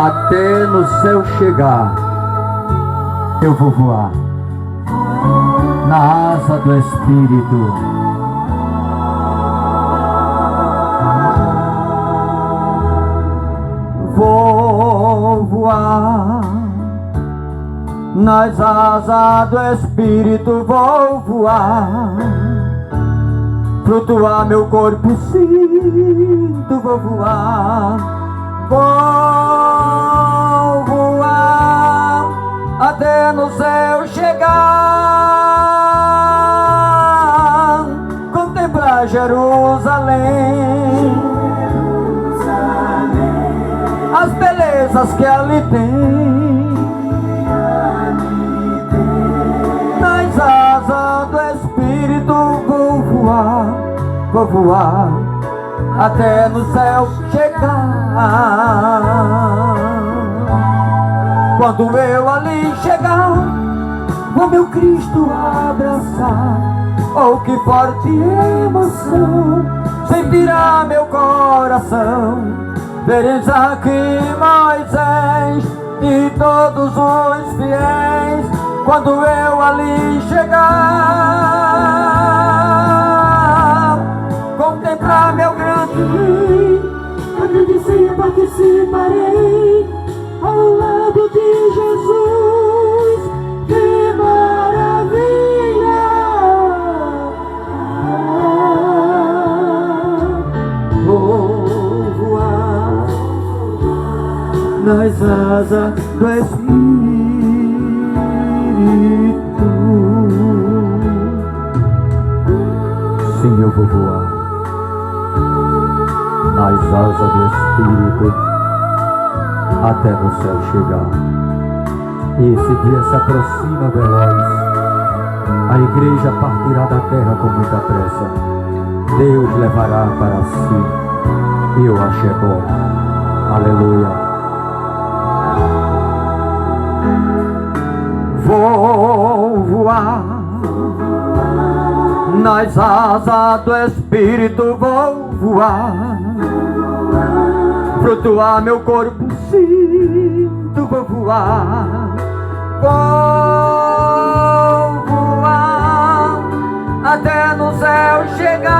até no céu chegar. Eu vou voar na asa do Espírito. Vou voar nas asas do Espírito, vou voar, flutuar meu corpo sinto, vou voar, até no céu chegar, contemplar Jerusalém, as belezas que ali tem. Nas asas do Espírito vou voar, até no céu chegar. Quando eu ali chegar, vou meu Cristo abraçar. Oh, que forte emoção sentirá meu coração. Ver Isaac, Moisés e todos os fiéis, quando eu ali chegar, contemplar meu grande rei, agradecer e participarei ao lado de Jesus. Que maravilha! Vou voar nas asas do Espírito. Sim, eu vou voar nas asas do Espírito até no céu chegar. E esse dia se aproxima veloz. A igreja partirá da terra com muita pressa. Deus levará para si e o axé bom. Aleluia. Vou voar nas asas do Espírito, vou voar, flutuar meu corpo sinto, vou voar, até no céu chegar,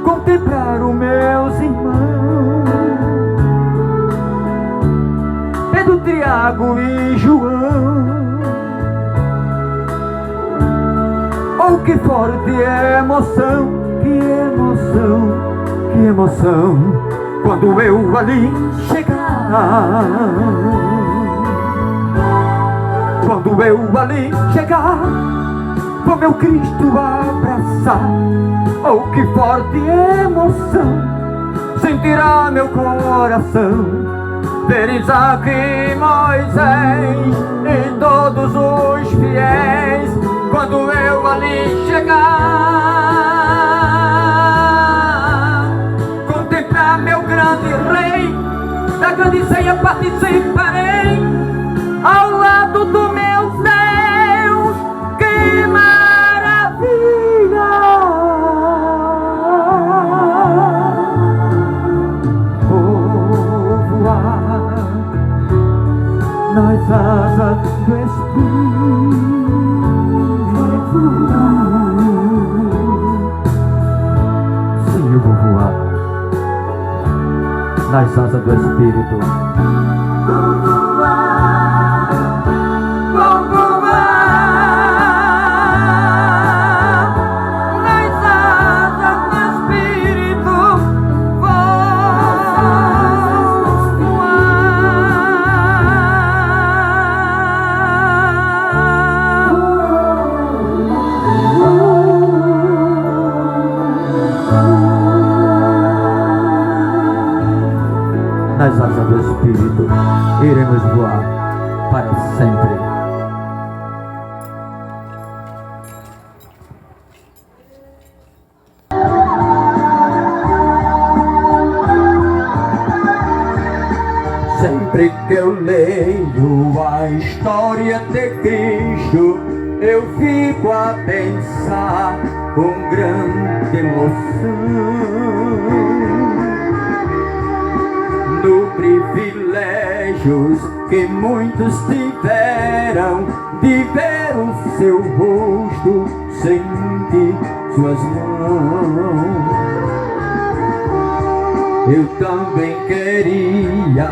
contemplar os meus irmãos, Pedro, Tiago e João. Oh, que forte emoção, que emoção, que emoção, quando eu ali chegar. Quando eu ali chegar, vou meu Cristo abraçar. Oh, que forte emoção sentirá meu coração. Ver Isaac e Moisés e todos os fiéis, quando eu ali chegar, contemplar meu grande rei, da grande ceia participarei ao lado do meu Deus. Que maravilha! Vou voar nas asas do Espírito. Sim, eu vou voar nas asas do Espírito. Vou voar, vou voar nas asas do Espírito. Vou nas asas do Espírito, iremos voar para sempre. Sempre que eu leio a história de Cristo, eu fico a pensar com grande emoção desejos que muitos tiveram de ver o seu rosto, sentir suas mãos. Eu também queria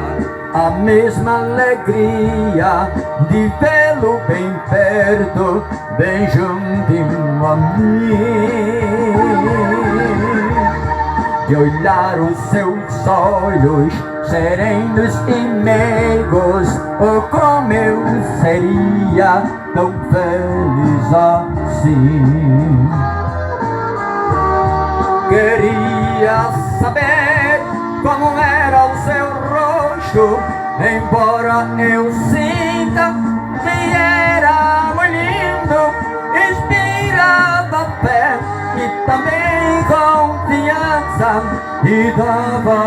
a mesma alegria de vê-lo bem perto, bem juntinho a mim, de olhar os seus olhos serenos e meigos. Oh, como eu seria tão feliz assim. Queria saber como era o seu rosto, embora eu sinta que era muito lindo, inspirava fé e também confiança, e dava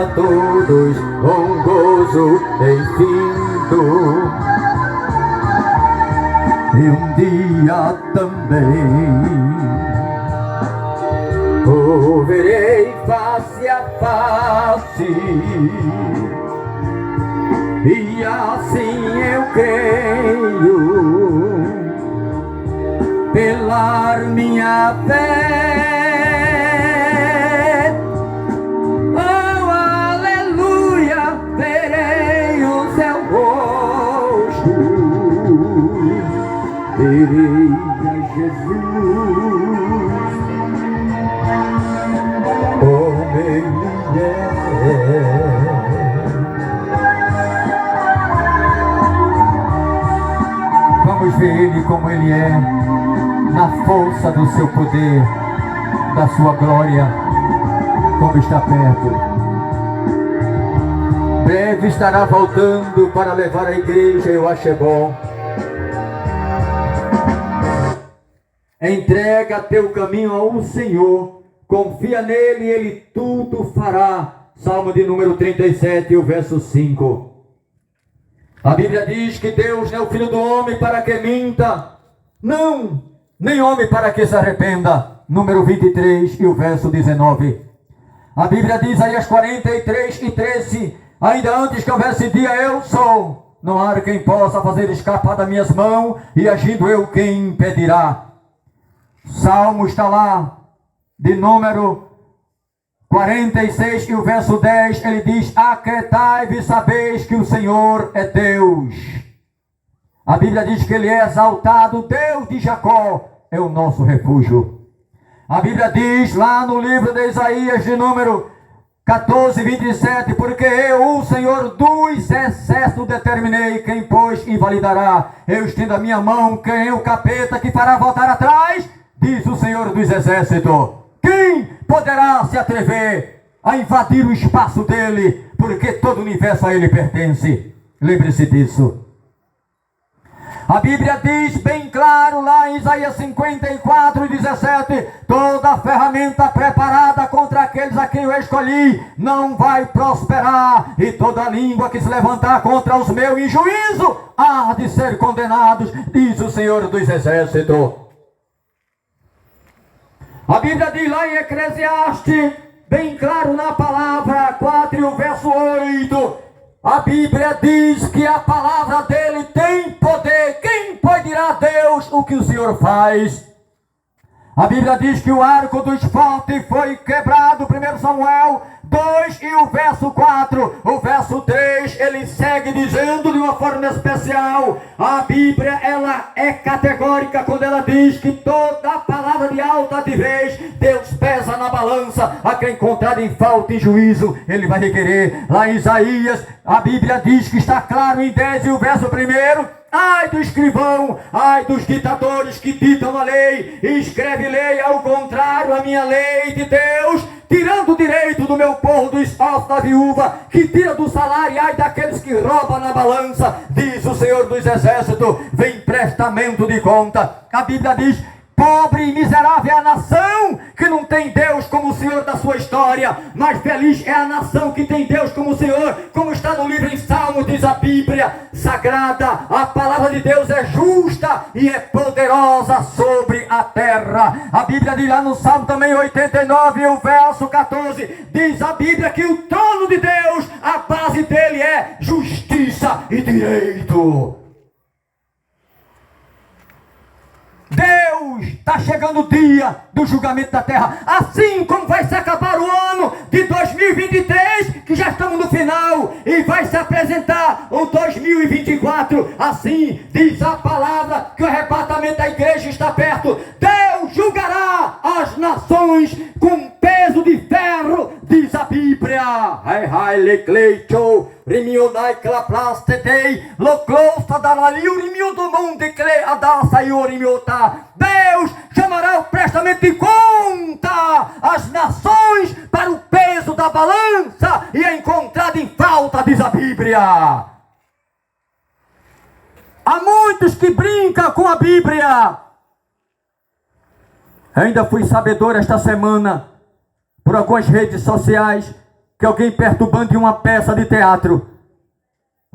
a todos um gozo infinito. E um dia também o verei face a face, e assim eu creio, pela minha fé. Oh, aleluia, verei o seu rosto, verei a Jesus. Como ele é. Vamos ver ele como ele é, na força do seu poder, da sua glória, como está perto. Breve estará voltando para levar a igreja, eu acho bom. Entrega teu caminho ao Senhor, confia nele e ele tudo fará. Salmo de número 37, o verso 5. A Bíblia diz que Deus não é o filho do homem para que minta, não, nem homem para que se arrependa. Número 23 e o verso 19. A Bíblia diz aí as 43 e 13, ainda antes que houvesse dia eu sou, não há quem possa fazer escapar das minhas mãos, e agindo eu quem impedirá. Salmo está lá, de número 46 e o verso 10, ele diz: aquietai-vos e sabeis que o Senhor é Deus. A Bíblia diz que ele é exaltado, Deus de Jacó é o nosso refúgio. A Bíblia diz lá no livro de Isaías, de número 14, 27, porque eu, o Senhor dos exércitos, determinei, quem pois invalidará? Eu estendo a minha mão, quem é o capeta que fará voltar atrás? Diz o Senhor dos exércitos. Quem poderá se atrever a invadir o espaço dele? Porque todo o universo a ele pertence. Lembre-se disso. A Bíblia diz bem claro lá em Isaías 54, 17: toda a ferramenta preparada contra aqueles a quem eu escolhi não vai prosperar, e toda língua que se levantar contra os meus em juízo há de ser condenados, diz o Senhor dos exércitos. A Bíblia diz lá em Eclesiastes, bem claro na palavra 4 e o verso 8, a Bíblia diz que a palavra dele tem poder. Quem pode dirá a Deus o que o Senhor faz? A Bíblia diz que o arco dos fortes foi quebrado, 1 Samuel 2 e o verso 4. O verso 3, ele segue dizendo de uma forma especial. A Bíblia, ela é categórica quando ela diz que toda a palavra de alta de vez, Deus pesa na balança. A quem encontrar em falta e juízo, ele vai requerer. Lá em Isaías, a Bíblia diz que está claro em 10 e o verso 1. Ai do escrivão, ai dos ditadores que ditam a lei, e escreve lei ao contrário à minha lei de Deus, tirando o direito do meu povo do esforço da viúva, que tira do salário, ai daqueles que roubam na balança, diz o Senhor dos exércitos, vem prestamento de conta. A Bíblia diz: pobre e miserável é a nação que não tem Deus como o Senhor da sua história, mas feliz é a nação que tem Deus como o Senhor, como está no livro em Salmos, diz a Bíblia Sagrada. A palavra de Deus é justa e é poderosa sobre a terra. A Bíblia diz lá no Salmo também 89, o verso 14, diz a Bíblia que o trono de Deus, a base dele é justiça direito. Deus, está chegando o dia do julgamento da terra. Assim como vai se acabar o ano de 2023, que já estamos no final, e vai se apresentar o 2024. Assim diz a palavra, que o arrebatamento da igreja está perto. Deus julgará as nações com peso de ferro, diz a Bíblia. Deus chamará o prestamento de conta as nações para o peso da balança e é encontrado em falta, diz a Bíblia. Há muitos que brincam com a Bíblia. Ainda fui sabedor esta semana, por algumas redes sociais, que alguém perturbando em uma peça de teatro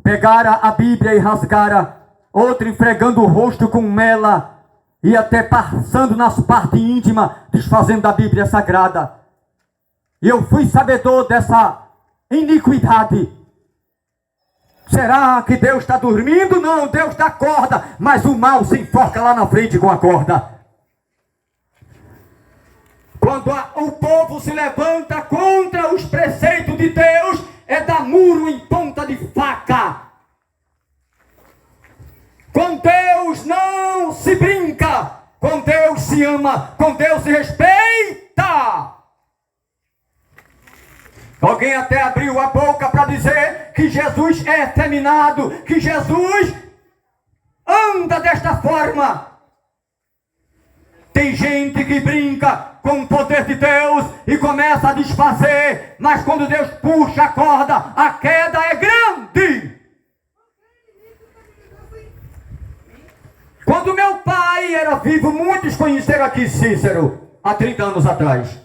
pegara a Bíblia e rasgara, outro esfregando o rosto com mela e até passando nas partes íntimas, desfazendo a Bíblia Sagrada. E eu fui sabedor dessa iniquidade. Será que Deus está dormindo? Não, Deus dá corda, mas o mal se enforca lá na frente com a corda. Quando o povo se levanta contra os preceitos de Deus, é dar muro em ponta de faca. Com Deus não se brinca, com Deus se ama, com Deus se respeita. Alguém até abriu a boca para dizer que Jesus é efeminado, que Jesus anda desta forma. Tem gente que brinca com o poder de Deus e começa a desfazer, mas quando Deus puxa a corda, a queda é grande. Quando meu pai era vivo, muitos conheceram aqui Cícero, há 30 anos atrás.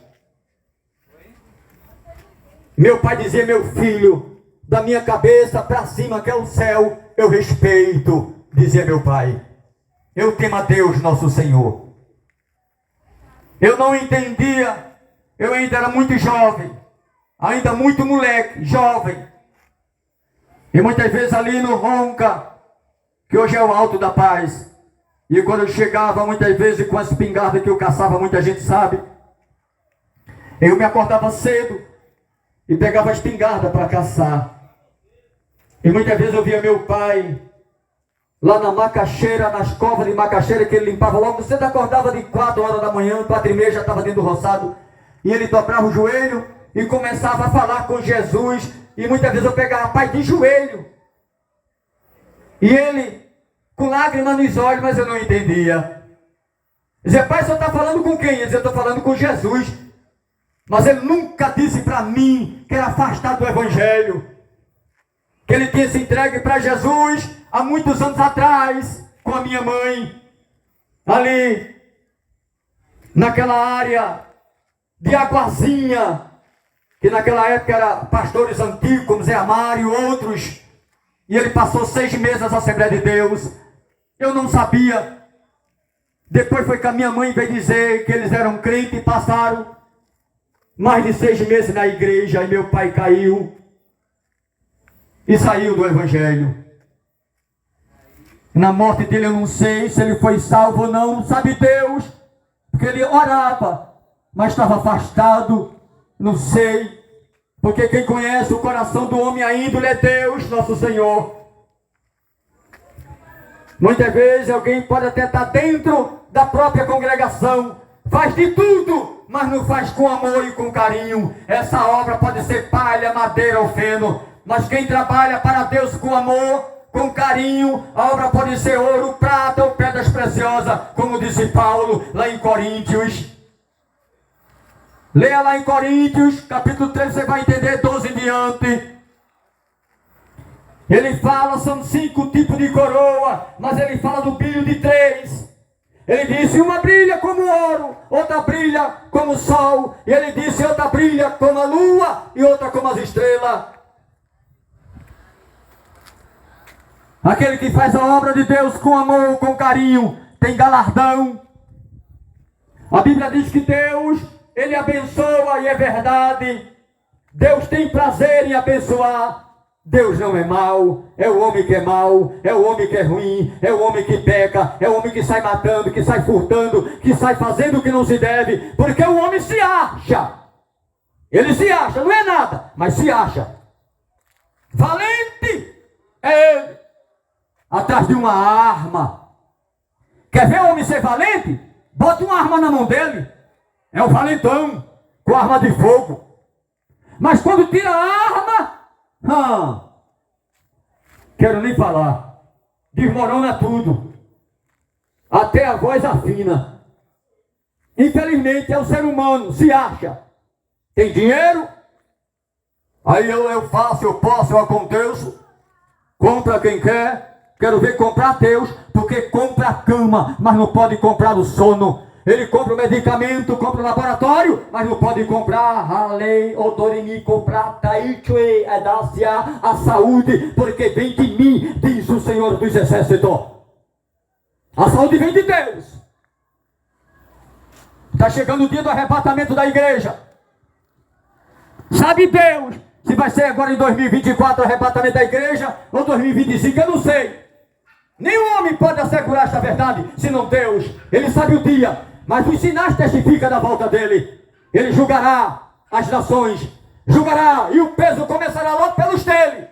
Meu pai dizia: meu filho, da minha cabeça para cima que é o céu, eu respeito, dizia meu pai. Eu temo a Deus, nosso Senhor. Eu não entendia, eu ainda era muito jovem, ainda muito moleque, jovem. E muitas vezes ali no Ronca, que hoje é o Alto da Paz, e quando eu chegava muitas vezes com as espingardas que eu caçava, muita gente sabe, eu me acordava cedo e pegava a espingarda para caçar. E muitas vezes eu via meu pai lá na macaxeira, nas covas de macaxeira, que ele limpava logo cedo, acordava de 4 horas da manhã, 4h30 já estava dentro do roçado, e ele dobrava o joelho e começava a falar com Jesus, e muitas vezes eu pegava pai de joelho, e ele com lágrimas nos olhos, mas eu não entendia. Dizia: pai, você está falando com quem? Ele dizia: eu estou falando com Jesus. Mas ele nunca disse para mim que era afastado do Evangelho, que ele tinha se entregue para Jesus há muitos anos atrás, com a minha mãe, ali, naquela área de Aguazinha, que naquela época era pastores antigos, como Zé Amário e outros, e ele passou 6 meses na Assembleia de Deus. Eu não sabia. Depois foi que a minha mãe veio dizer que eles eram crentes e passaram mais de 6 meses na igreja, e meu pai caiu e saiu do Evangelho. Na morte dele eu não sei se ele foi salvo ou não, sabe Deus, porque ele orava, mas estava afastado, não sei, porque quem conhece o coração do homem, a índole, é Deus, nosso Senhor. Muitas vezes alguém pode até estar dentro da própria congregação, faz de tudo, mas não faz com amor e com carinho. Essa obra pode ser palha, madeira ou feno, mas quem trabalha para Deus com amor, com carinho, a obra pode ser ouro, prata ou pedras preciosas, como disse Paulo lá em Coríntios. Leia lá em Coríntios, capítulo 3, você vai entender 12 em diante. Ele fala, são 5 tipos de coroa, mas ele fala do brilho de 3. Ele disse: uma brilha como ouro, outra brilha como o sol, e ele disse: outra brilha como a lua, e outra como as estrelas. Aquele que faz a obra de Deus com amor, com carinho, tem galardão. A Bíblia diz que Deus, Ele abençoa, e é verdade. Deus tem prazer em abençoar. Deus não é mau, é o homem que é mau, é o homem que é ruim, é o homem que peca, é o homem que sai matando, que sai furtando, que sai fazendo o que não se deve, porque o homem se acha. Ele se acha, não é nada, mas se acha. Valente é ele, atrás de uma arma. Quer ver o homem ser valente? Bota uma arma na mão dele. É o valentão, com arma de fogo. Mas quando tira a arma, quero nem falar. Desmorona tudo. Até a voz afina. Infelizmente é o ser humano, se acha. Tem dinheiro? Aí eu faço, eu posso, eu aconteço. Compra quem quer. Quero ver comprar Deus, porque compra a cama, mas não pode comprar o sono. Ele compra o medicamento, compra o laboratório, mas não pode comprar a lei, odorini, comprar taichue, a saúde, porque vem de mim, diz o Senhor dos Exércitos. A saúde vem de Deus. Está chegando o dia do arrebatamento da igreja. Sabe Deus se vai ser agora em 2024 o arrebatamento da igreja ou 2025, eu não sei. Nenhum homem pode assegurar esta verdade, senão Deus. Ele sabe o dia, mas os sinais testificam da volta dele. Ele julgará as nações, julgará, e o peso começará logo pelos dele.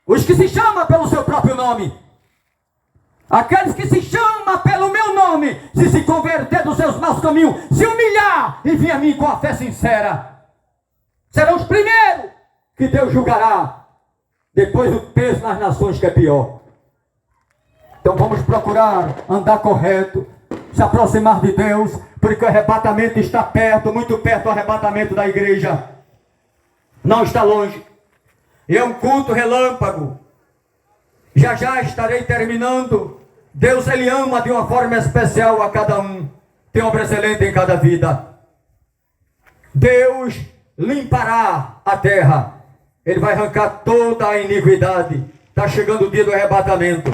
Os que se chamam pelo seu próprio nome. Aqueles que se chamam pelo meu nome, se converter dos seus maus caminhos, se humilhar e vir a mim com a fé sincera, serão os primeiros que Deus julgará. Depois o peso nas nações, que é pior. Então vamos procurar andar correto, se aproximar de Deus, porque o arrebatamento está perto, muito perto do arrebatamento da igreja. Não está longe. E é um culto relâmpago. Já já estarei terminando. Deus, Ele ama de uma forma especial a cada um. Tem obra excelente em cada vida. Deus limpará a terra. Ele vai arrancar toda a iniquidade. Está chegando o dia do arrebatamento.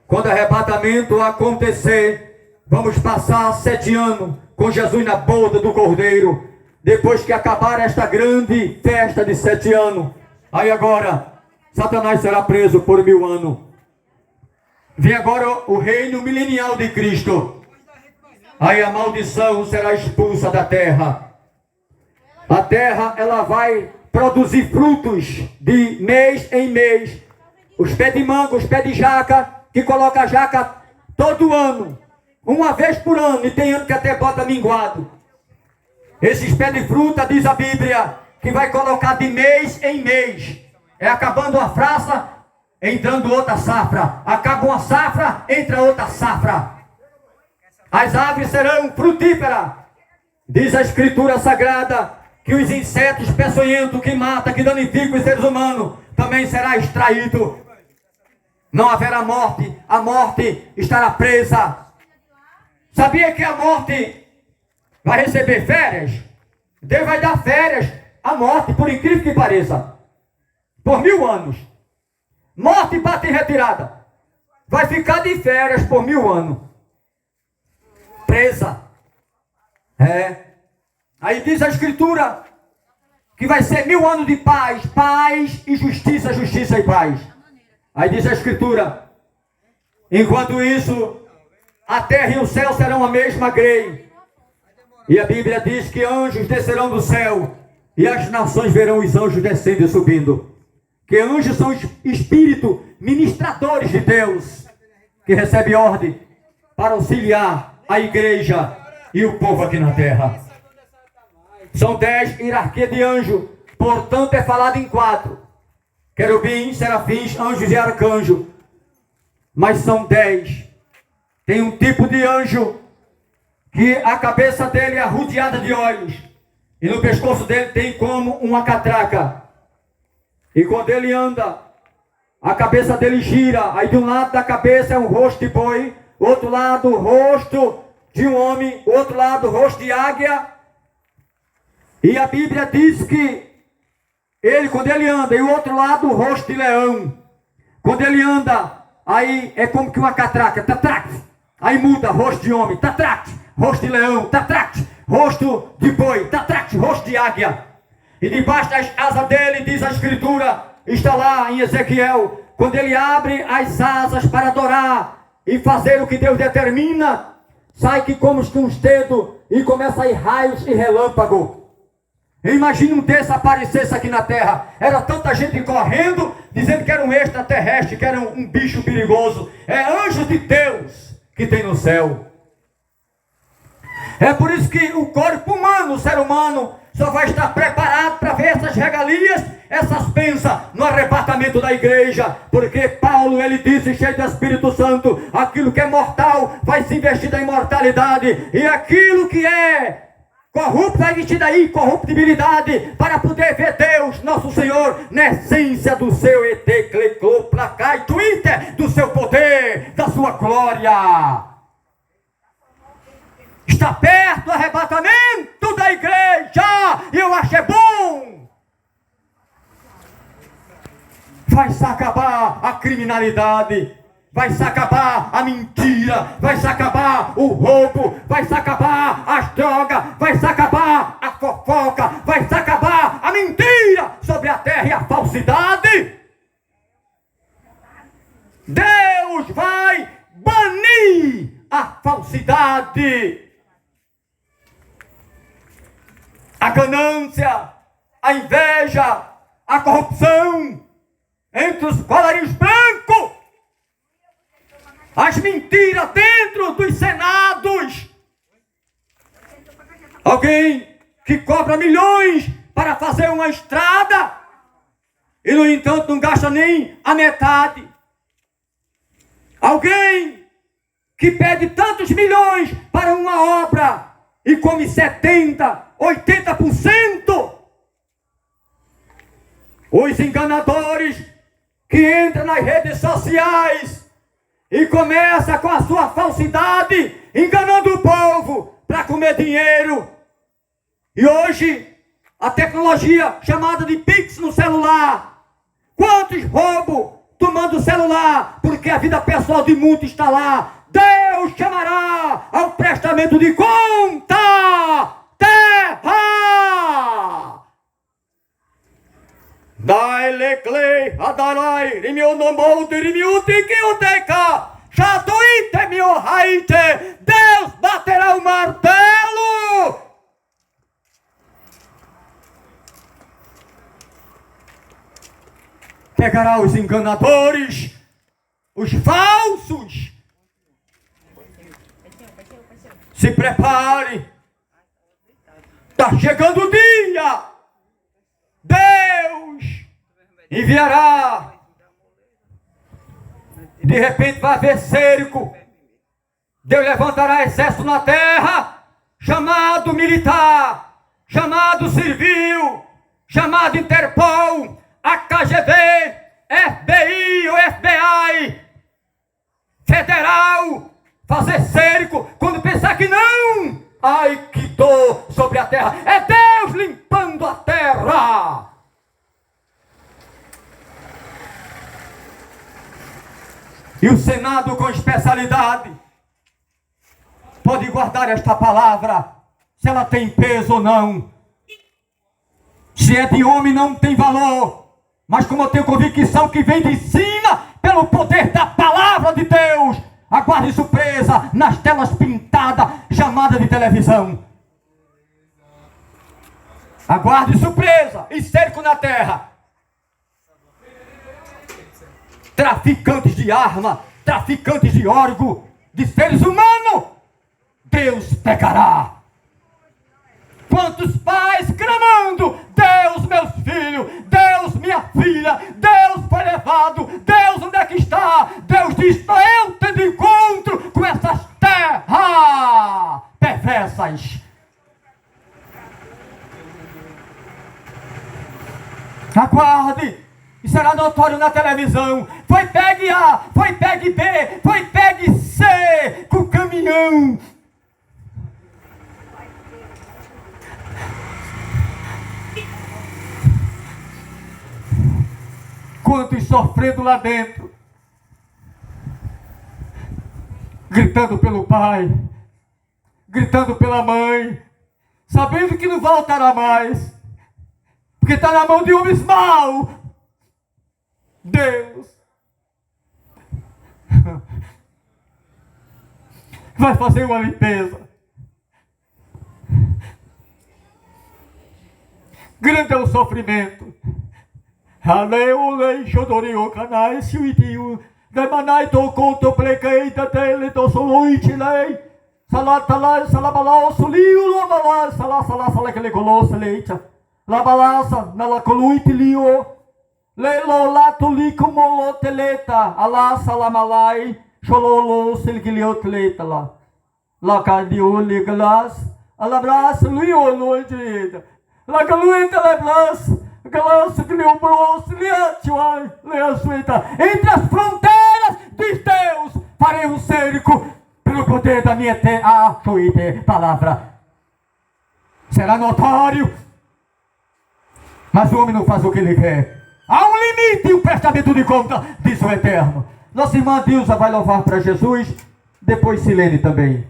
Quando o arrebatamento acontecer, vamos passar 7 anos com Jesus na boda do Cordeiro. Depois que acabar esta grande festa de 7 anos, aí agora, Satanás será preso por 1000 anos. Vem agora o reino milenial de Cristo. Aí a maldição será expulsa da terra. A terra, ela vai produzir frutos de mês em mês. Os pés de manga, os pés de jaca, que coloca a jaca todo ano, uma vez por ano, e tem ano que até bota minguado. Esses pés de fruta, diz a Bíblia, que vai colocar de mês em mês. É acabando uma safra, entrando outra safra. Acaba uma safra, entra outra safra. As árvores serão frutíferas. Diz a Escritura Sagrada que os insetos peçonhentos que matam, que danificam os seres humanos, também será extraído. Não haverá morte, a morte estará presa. Sabia que a morte vai receber férias? Deus vai dar férias à morte, por incrível que pareça. Por 1000 anos. Morte bate em retirada. Vai ficar de férias por 1000 anos. Presa. Aí diz a Escritura que vai ser 1000 anos de paz. Paz e justiça, justiça e paz. Aí diz a Escritura, enquanto isso, a terra e o céu serão a mesma grei. E a Bíblia diz que anjos descerão do céu, e as nações verão os anjos descendo e subindo. Que anjos são espíritos ministradores de Deus, que recebe ordem para auxiliar a igreja e o povo aqui na terra. São 10 hierarquias de anjos, portanto é falado em 4. Querubins, serafins, anjos e arcanjos. Mas são 10. Tem um tipo de anjo que a cabeça dele é arrodeada de olhos. E no pescoço dele tem como uma catraca. E quando ele anda, a cabeça dele gira. Aí de um lado da cabeça é um rosto de boi, outro lado o rosto de um homem, outro lado o rosto de águia. E a Bíblia diz que ele, quando ele anda, e o outro lado o rosto de leão. Quando ele anda, aí é como que uma catraca, tatrac. Aí muda, rosto de homem, tatrac. Rosto de leão, tatrac. Rosto de boi, tatrac. Rosto de águia. e debaixo das asas dele, diz a Escritura, está lá em Ezequiel, quando ele abre as asas para adorar e fazer o que Deus determina, sai que como que uns dedos e começa a ir raios e relâmpago. Imagine um desse aparecesse aqui na terra. Era tanta gente correndo, dizendo que era um extraterrestre, que era um bicho perigoso. É anjo de Deus que tem no céu. É por isso que o corpo humano, o ser humano, só vai estar preparado para ver essas regalias, essas bênçãos no arrebatamento da igreja. Porque Paulo, ele disse, cheio do Espírito Santo, aquilo que é mortal vai se investir na imortalidade, e aquilo que é corrupto vai vestir da incorruptibilidade, para poder ver Deus, nosso Senhor, na essência do seu etecleclô, placai, Twitter, do seu poder, da sua glória. Está perto o arrebatamento da igreja, e eu acho bom. Vai se acabar a criminalidade, vai se acabar a mentira, vai se acabar o roubo, vai se acabar as drogas, vai se acabar a fofoca, vai se acabar a mentira sobre a terra e a falsidade. Deus vai banir a falsidade, a ganância, a inveja, a corrupção entre os colarinhos brancos, as mentiras dentro dos senados. Alguém que cobra milhões para fazer uma estrada e, no entanto, não gasta nem a metade. Alguém que pede tantos milhões para uma obra e come 70%, 80%. Os enganadores que entram nas redes sociais e começa com a sua falsidade, enganando o povo para comer dinheiro. E hoje, a tecnologia chamada de Pix no celular. Quantos roubos tomando o celular, porque a vida pessoal de muitos está lá. Deus chamará ao prestamento de conta, terra. Dai-le clay, adarai, rimionomolde, rimiuti, quiuteca, chatuite, mio haite. Deus baterá o martelo. Pegará os enganadores, os falsos. Se prepare. Está chegando o dia. Deus enviará. De repente vai haver cerco. Deus levantará exército na terra, chamado militar, chamado civil, chamado Interpol, a KGB, FBI ou FBI, federal, fazer cerco, quando pensar que não, ai que dor sobre a terra, é Deus limpando a terra. E o Senado com especialidade pode guardar esta palavra, se ela tem peso ou não. Se é de homem não tem valor, mas como eu tenho convicção que vem de cima, pelo poder da palavra de Deus, aguarde surpresa nas telas pintadas, chamada de televisão. Aguarde surpresa e cerco na terra. Traficantes de arma, traficantes de órgão, de seres humanos, Deus pegará. Quantos pais clamando, Deus, meus filhos, Deus, minha filha, Deus foi levado, Deus, onde é que está? Deus diz, estou eu tendo encontro com essas terras perversas. Aguarde, e será notório na televisão. Foi pegue A, foi pegue B, foi pegue C, com o caminhão. Quantos sofrendo lá dentro, gritando pelo pai, gritando pela mãe, sabendo que não voltará mais, Porque está na mão de homens maus. Deus vai fazer uma limpeza. Grande é o sofrimento. Aleolei, chodorio, canai, suitiu. Demanai, toconto, plequeita, tele, tosoluitilei. Salatalai, salabalao, soliu, labalai, salasala, salaquelecolo, leita. Labalasa, nalacoluitilio. Lelo, lato, lico, moloteleta. Alá, salamalai, chololo, silquilioteleta lá. Lacadio, ligalas. Alabraça, liu, loidita. La calueta la glaça que lhe obrou, entre as fronteiras de Deus, farei um cerco pelo poder da minha palavra. Será notório, mas o homem não faz o que ele quer. Há um limite e um prestamento de conta, diz o Eterno. Nossa irmã Dilza vai louvar para Jesus, depois Silene também.